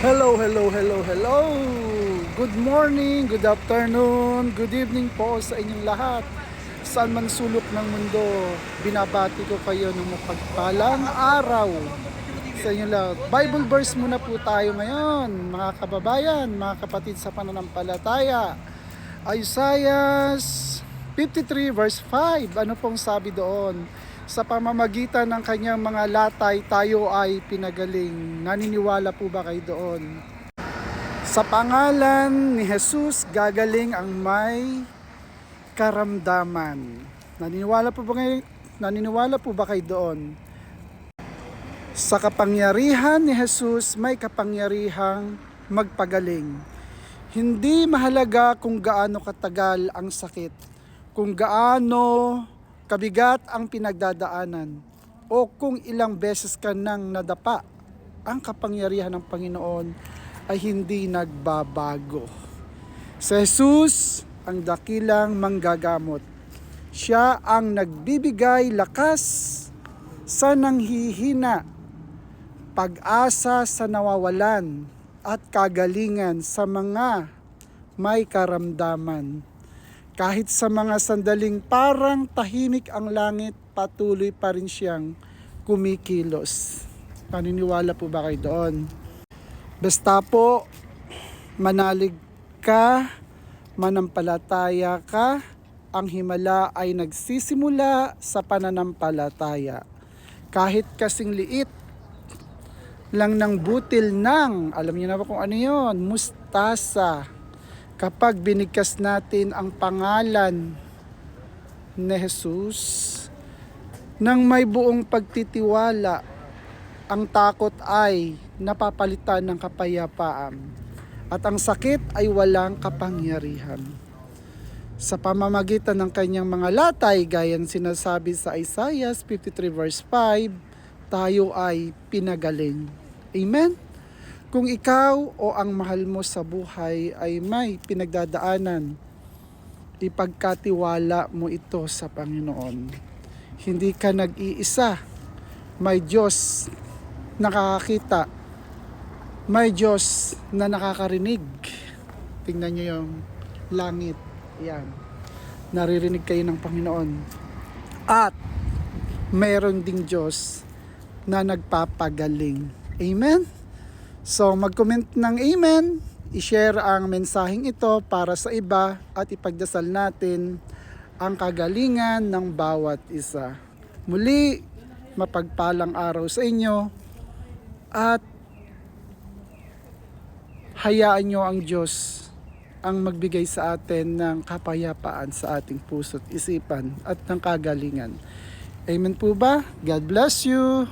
Hello, hello, hello, hello! Good morning, good afternoon, good evening po sa inyong lahat. Saan man sulok ng mundo, binabati ko kayo ng mapagpalang araw sa inyong lahat. Bible verse muna po tayo ngayon, mga kababayan, mga kapatid sa pananampalataya. Isaiah 53 verse 5, ano pong sabi doon? Sa pamamagitan ng kanyang mga latay, tayo ay pinagaling. Naniniwala po ba kayo doon? Sa pangalan ni Jesus, gagaling ang may karamdaman. Naniniwala po ba kayo doon? Sa kapangyarihan ni Jesus, may kapangyarihang magpagaling. Hindi mahalaga kung gaano katagal ang sakit, kung gaano kabigat ang pinagdadaanan, o kung ilang beses ka nang nadapa, ang kapangyarihan ng Panginoon ay hindi nagbabago. Si Jesus ang dakilang manggagamot. Siya ang nagbibigay lakas sa nanghihina, pag-asa sa nawawalan, at kagalingan sa mga may karamdaman. Kahit sa mga sandaling parang tahimik ang langit, patuloy pa rin siyang kumikilos. Paniniwala po ba kayo doon? Basta po, manalig ka, manampalataya ka, ang himala ay nagsisimula sa pananampalataya. Kahit kasing liit lang ng butil ng, alam niyo na ba kung ano yun? Mustasa. Kapag binigkas natin ang pangalan ni Jesus nang may buong pagtitiwala, ang takot ay napapalitan ng kapayapaan at ang sakit ay walang kapangyarihan. Sa pamamagitan ng kanyang mga latay, gaya ng sinasabi sa Isaiah 53 verse 5, tayo ay pinagaling. Amen? Kung ikaw o ang mahal mo sa buhay ay may pinagdadaanan, ipagkatiwala mo ito sa Panginoon. Hindi ka nag-iisa. May Diyos nakakakita. May Diyos na nakakarinig. Tingnan niyo yung langit. Yan. Naririnig kayo ng Panginoon. At mayroon ding Diyos na nagpapagaling. Amen? So mag-comment ng amen, i-share ang mensaheng ito para sa iba at ipagdasal natin ang kagalingan ng bawat isa. Muli, mapagpalang araw sa inyo at hayaan nyo ang Diyos ang magbigay sa atin ng kapayapaan sa ating puso't isipan at ng kagalingan. Amen po ba? God bless you!